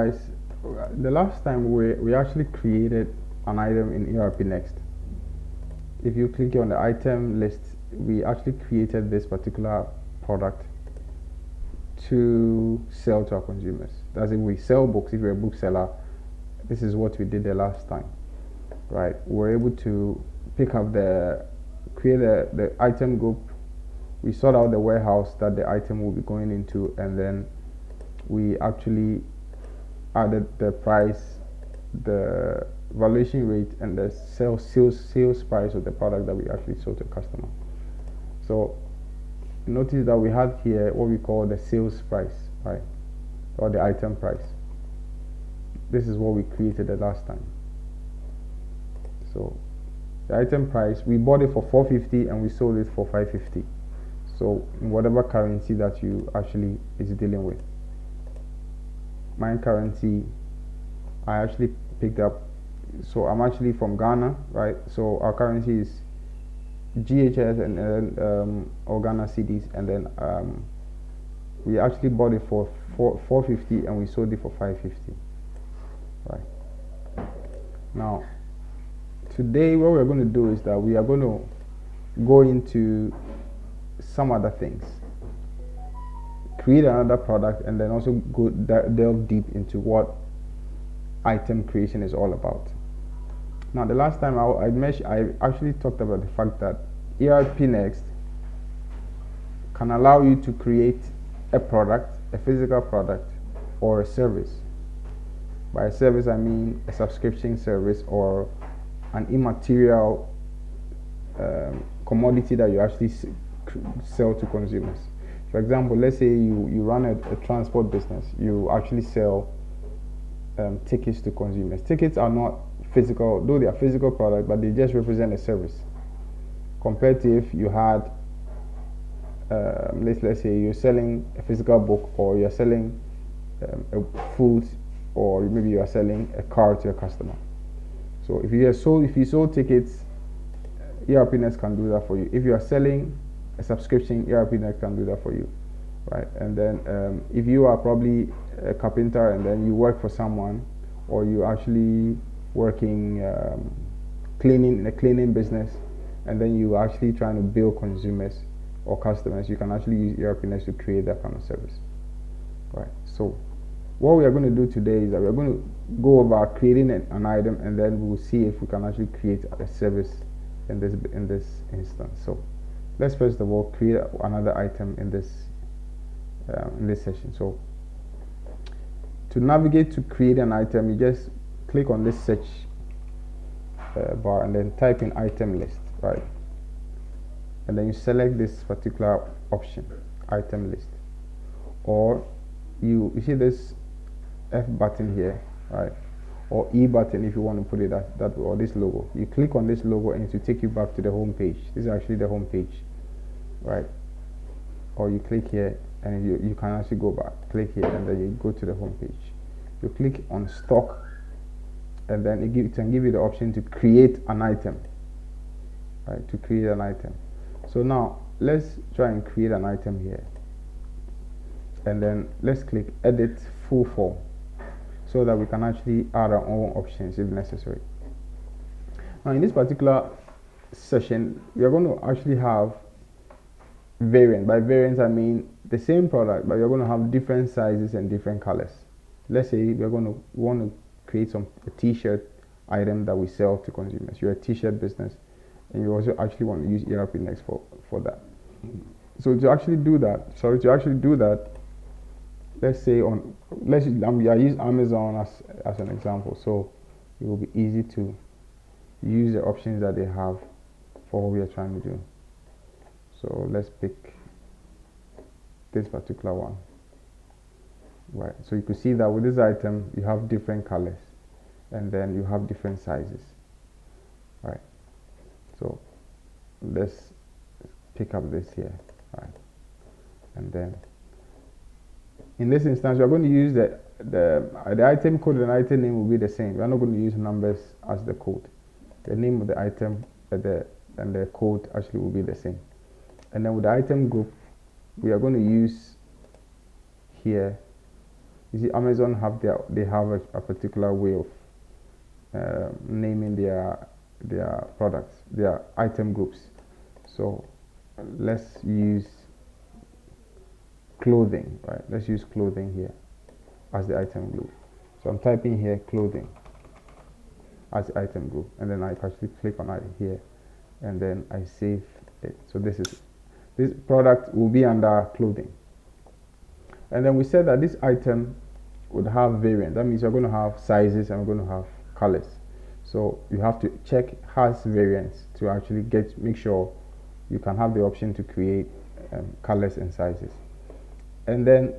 Guys, the last time we actually created an item in ERPNext. If you click on the item list, we actually created this particular product to sell to our consumers. That's if we sell books. If you're a bookseller, this is what we did the last time, right? We're able to pick up create the item group. We sort out the warehouse that the item will be going into, and then we actually added the price, the valuation rate, and the sales price of the product that we actually sold to the customer. So notice that we had here what we call the sales price, right, or the item price. This is what we created the last time. So the item price, we bought it for $450 and we sold it for $550. So in whatever currency that you actually is dealing with. My currency, I actually picked up, so I'm actually from Ghana, right? So our currency is GHS and then or Ghana cedis, and then we actually bought it for $450 and we sold it for $550, right? Now today what we're going to do is that we are going to go into some other things, create another product, and then also go delve deep into what item creation is all about. Now the last time I actually talked about the fact that ERPNext can allow you to create a product, a physical product, or a service. By a service I mean a subscription service or an immaterial commodity that you actually sell to consumers. For example, let's say you run a transport business. You actually sell tickets to consumers. Tickets are not physical, though they are physical product, but they just represent a service. Compared to if you had, let's say you're selling a physical book, or you're selling a food, or maybe you are selling a car to a customer. So if you sold tickets, ERPNext can do that for you. If you are selling a subscription, ERPNext can do that for you, right? And then if you are probably a carpenter and then you work for someone, or you actually working in a cleaning business, and then you actually trying to build consumers or customers, you can actually use ERPNext to create that kind of service, right? So what we are going to do today is that we're going to go over creating an item, and then we'll see if we can actually create a service in this instance. So let's first of all create another item in this session. So to navigate to create an item, you just click on this search bar and then type in item list, right? And then you select this particular option, item list, or you see this F button here, right, or E button if you want to put it that way, or this logo. You click on this logo and it will take you back to the home page. This is actually the home page, right? Or you click here and you can actually go back, click here, and then you go to the home page. You click on stock, and then it can give you the option to create an item, right? To create an item. So now let's try and create an item here, and then let's click edit full form, so that we can actually add our own options if necessary. Now in this particular session, we are going to actually have variant. By variants I mean the same product, but you're going to have different sizes and different colors. Let's say we're going to want to create a t-shirt item that we sell to consumers. You're a t-shirt business and you also actually want to use ERPNext for that. So to actually do that, let's say I use Amazon as an example, so it will be easy to use the options that they have for what we are trying to do. So let's pick this particular one, right? So you can see that with this item you have different colors, and then you have different sizes, right? So let's pick up this here, right? And then in this instance we are going to use the item code and item name will be the same. We are not going to use numbers as the code. The name of the item and the code actually will be the same. And then with the item group, we are going to use here You see, Amazon have they have a particular way of naming their products, their item groups. So let's use clothing, right? Let's use clothing here as the item group. So I'm typing here clothing as the item group, and then I actually click on it here, and then I save it. So this product will be under clothing. And then we said that this item would have variant. That means you're going to have sizes and we're going to have colors. So you have to check has variants to actually make sure you can have the option to create colors and sizes. And then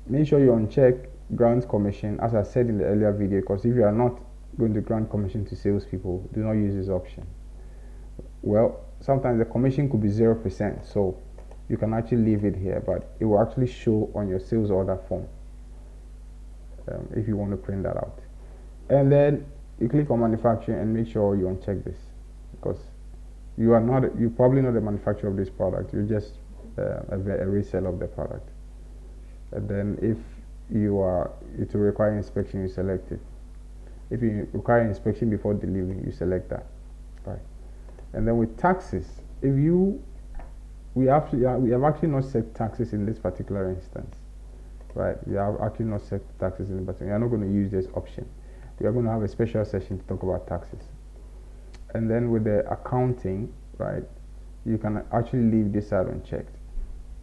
make sure you uncheck grant commission, as I said in the earlier video, because if you are not going to grant commission to salespeople, do not use this option. Well, sometimes the commission could be 0%, so you can actually leave it here, but it will actually show on your sales order form if you want to print that out. And then you click on manufacturing and make sure you uncheck this, because you're probably not the manufacturer of this product, you're just a reseller of the product. And then if it will require inspection, you select it. If you require inspection before delivery, you select that, right? And then with taxes, we have actually not set taxes in this particular instance, right? We have actually not set taxes in the button. We are not going to use this option. We are going to have a special session to talk about taxes. And then with the accounting, right, you can actually leave this out unchecked,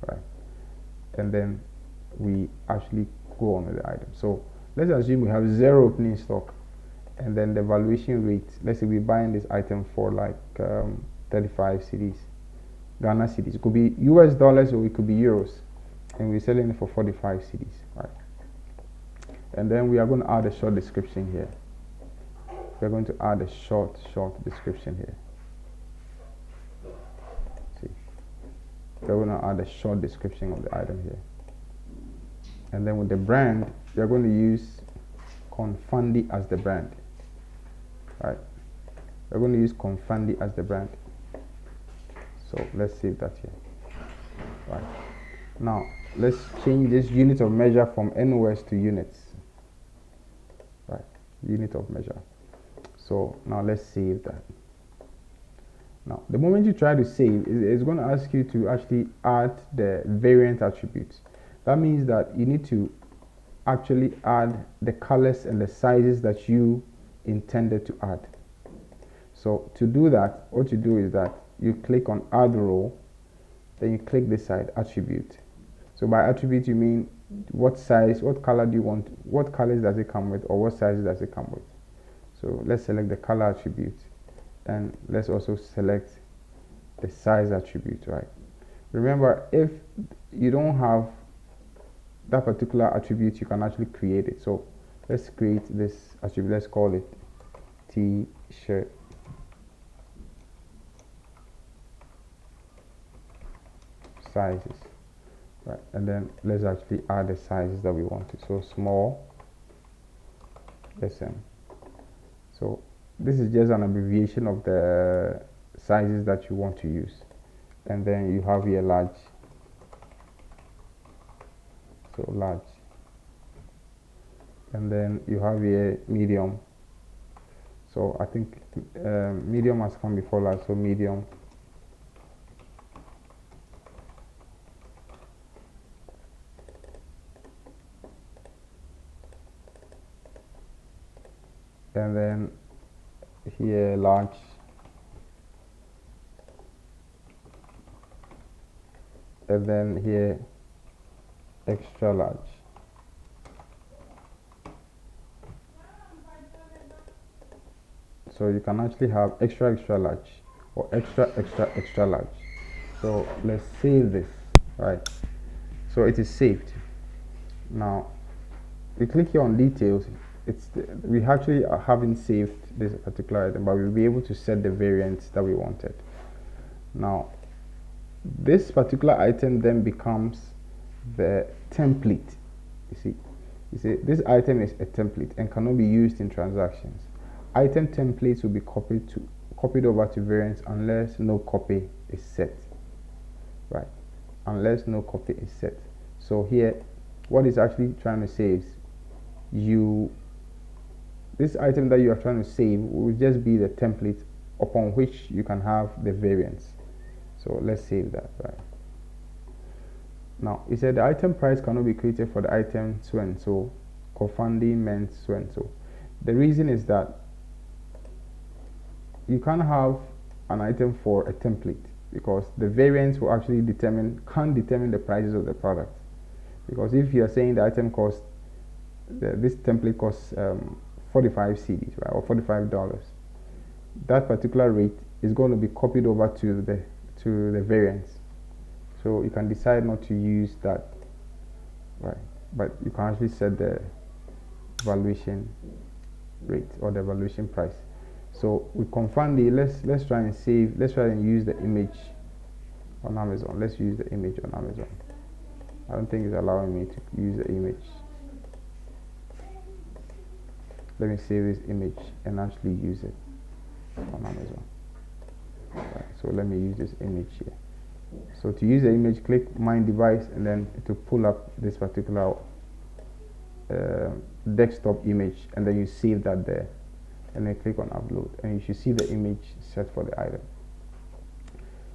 right? And then we actually go on with the item. So let's assume we have 0 opening stock, and then the valuation rate, let's say we're buying this item for like 35 cedis, Ghana cedis. It could be US dollars or it could be euros, and we're selling it for 45 cedis, right? And then we are going to add a short description here. We're going to add a short description here. See, we're going to add a short description of the item here. And then with the brand, we're going to use Confandi as the brand, right? We're going to use Confandi as the brand. So let's save that here, right? Now let's change this unit of measure from NOS to units, right? Unit of measure. So now let's save that. Now the moment you try to save, it's going to ask you to actually add the variant attributes. That means that you need to actually add the colors and the sizes that you intended to add. So to do that, what you do is that you click on add row, then you click this side, attribute. So by attribute you mean what size, what color do you want, what colors does it come with, or what sizes does it come with. So let's select the color attribute, and let's also select the size attribute, right? Remember, if you don't have that particular attribute, you can actually create it. So let's create this attribute. Let's call it t-shirt sizes, right? And then let's actually add the sizes that we wanted. So small SM. So this is just an abbreviation of the sizes that you want to use. And then you have here large. So large. And then you have here medium. So I think medium has come before large, so medium. And then here large. And then here extra large. So you can actually have extra large or extra large. So let's save this, right? So it is saved. Now we click here on details. We actually haven't saved this particular item, but we'll be able to set the variants that we wanted. Now this particular item then becomes the template. You see this item is a template and cannot be used in transactions. Item templates will be copied over to variants unless no copy is set, right? Unless no copy is set. So here what it's actually trying to say is this item that you are trying to save will just be the template upon which you can have the variants. So let's save that. Right now, it said the item price cannot be created for the item so and so, co-funding meant so and so. The reason is that you can't have an item for a template, because the variants will actually can determine the prices of the product. Because if you are saying the item costs, this template costs 45 cedis, right, or $45, that particular rate is going to be copied over to the variants. So you can decide not to use that, right? But you can actually set the valuation rate or the valuation price. So we confirm the let's try and use the image on Amazon. Let's use the image on Amazon. I don't think it's allowing me to use the image. Let me save this image and actually use it on Amazon. Right, so let me use this image here. So to use the image, click my device, and then to pull up this particular desktop image, and then you save that there, and then click on upload, and you should see the image set for the item.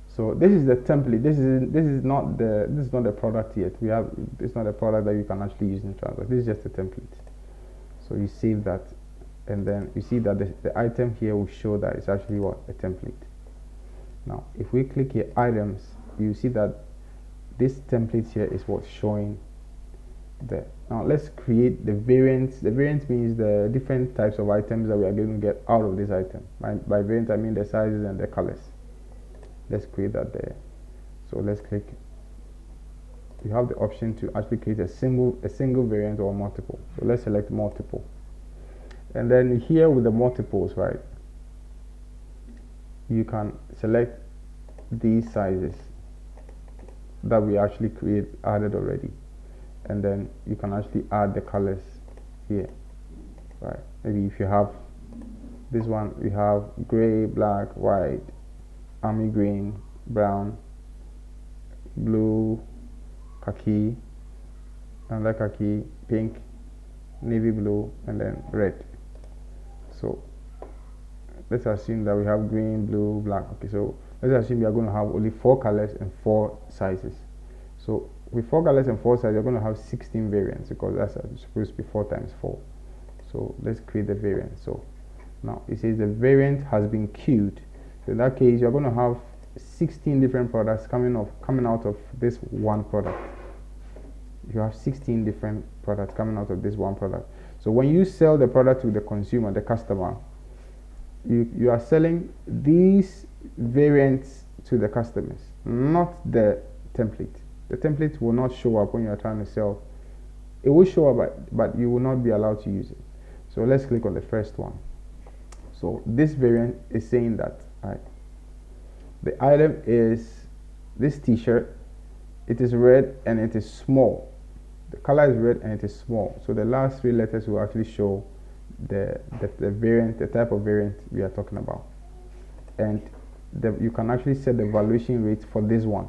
So this is the template. This is not the product yet. It's not a product that you can actually use in Transact. This is just a template. So you save that, and then you see that the item here will show that it's actually a template. Now if we click here, items, you see that this template here is what's showing there. Now let's create the variants. The variants means the different types of items that we are going to get out of this item. By variant I mean the sizes and the colors. Let's create that there. So let's click. You have the option to actually create a single variant or multiple. So let's select multiple, and then here with the multiples, right, you can select these sizes that we actually added already, and then you can actually add the colors here, right? Maybe if you have this one, we have gray, black, white, army green, brown, blue, khaki, another khaki, pink, navy blue, and then red. So let's assume that we have green, blue, black. Okay, so let's assume we are going to have only 4 colors and 4 sizes. So with 4 colors and 4 sizes, you're going to have 16 variants, because that's supposed to be 4 times 4. So let's create the variant. So now it says the variant has been queued. So in that case, you're going to have 16 different products coming out of this one product. You have 16 different products coming out of this one product. So when you sell the product to the consumer, the customer, you are selling these variants to the customers, not the template. The template will not show up when you are trying to sell. It will show up, but you will not be allowed to use it. So let's click on the first one. So this variant is saying that the item is this t-shirt. It is red and it is small. The color is red and it is small. So the last 3 letters will actually show the variant, the type of variant we are talking about. And you can actually set the valuation rate for this one.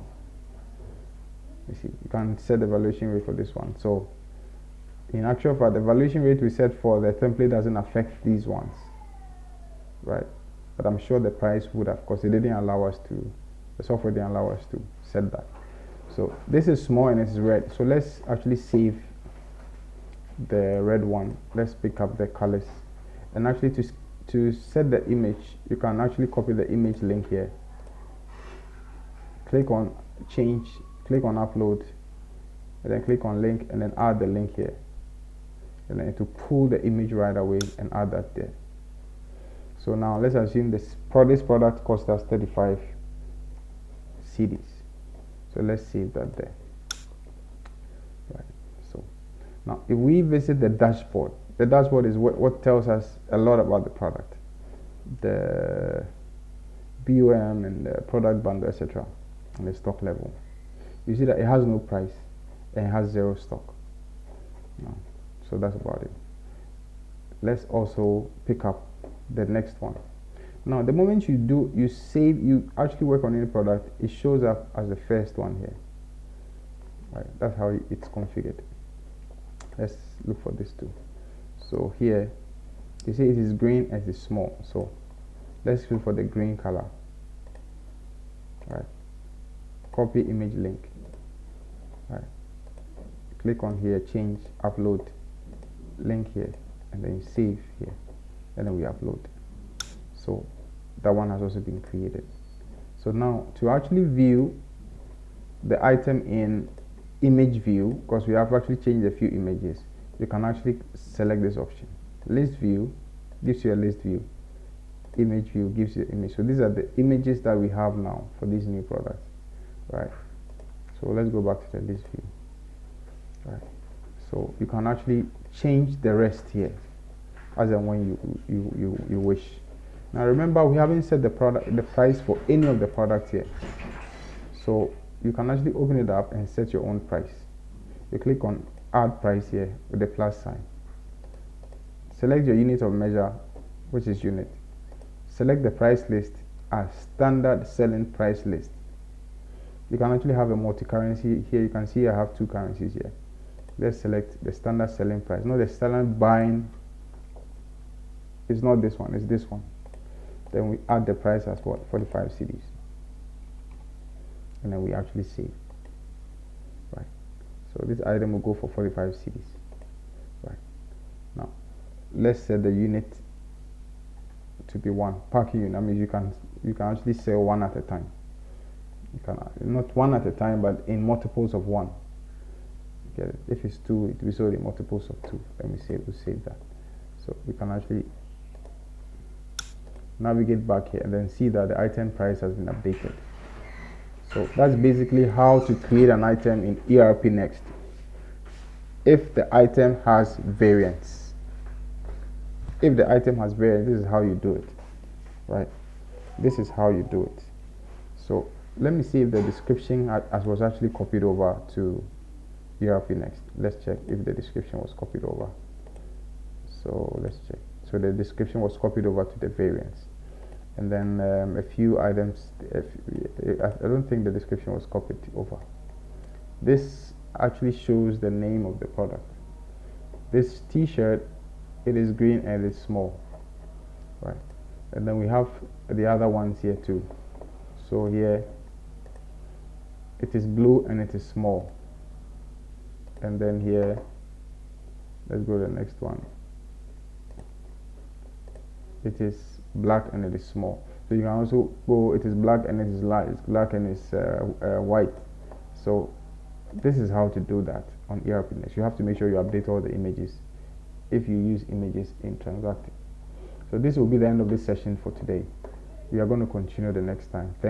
You see, you can set the valuation rate for this one. So in actual fact, the valuation rate we set for the template doesn't affect these ones, right? But I'm sure the price would have, because it didn't allow us to, the software didn't allow us to set that. So this is small and it's red. So let's actually save the red one. Let's pick up the colors, and actually to set the image, you can actually copy the image link here. Click on change, click on upload, and then click on link, and then add the link here, and then to pull the image right away and add that there. So now let's assume this product cost us 35 cedis. So let's save that there. Right. So now if we visit the dashboard is what tells us a lot about the product, the BOM and the product bundle, etc., and the stock level. You see that it has no price and it has 0 stock. No. So that's about it. Let's also pick up the next one. Now the moment you actually work on any product, it shows up as the first one here, right? That's how it's configured. Let's look for this too. So here you see it is green and it is small, so let's look for the green color. Right, copy image link. Right, click on here, change, upload link here, and then save here, and then we upload. So that one has also been created. So now to actually view the item in image view, because we have actually changed a few images, you can actually select this option. List view gives you a list view, image view gives you an image. So these are the images that we have now for these new products. Right, so let's go back to the list view. Right, so you can actually change the rest here as and when you wish. Now remember, we haven't set the price for any of the products here, so you can actually open it up and set your own price. You click on add price here with the plus sign. Select your unit of measure, which is unit. Select the price list as standard selling price list. You can actually have a multi-currency here. You can see I have two currencies here. Let's select the standard selling price. No, the standard buying is not this one, it's this one. Then we add the price as what? 45 cedis. And then we actually save. Right, so this item will go for 45 cedis. Right, now let's set the unit to be one packing unit. That means you can actually sell one at a time. You can not one at a time, but in multiples of one. Get it? If it's two, it will be sold in multiples of two. Let me say we'll save that. So we can actually navigate back here and then see that the item price has been updated. So that's basically how to create an item in ERPNext if the item has variants. If the item has variants, this is how you do it. Right, this is how you do it. So let me see if the description was actually copied over to ERPNext. Let's check if the description was copied over. So let's check. So the description was copied over to the variants, and then a few items. I don't think the description was copied over. This actually shows the name of the product. This t-shirt, it is green and it's small. Right, and then we have the other ones here too. So here it is blue and it is small, and then here let's go to the next one. It is black and it is small. So you can also go, it is black and it is light, it's black and it's white. So this is how to do that on ERPNext. You have to make sure you update all the images if you use images in transacting. So this will be the end of this session for today. We are going to continue the next time.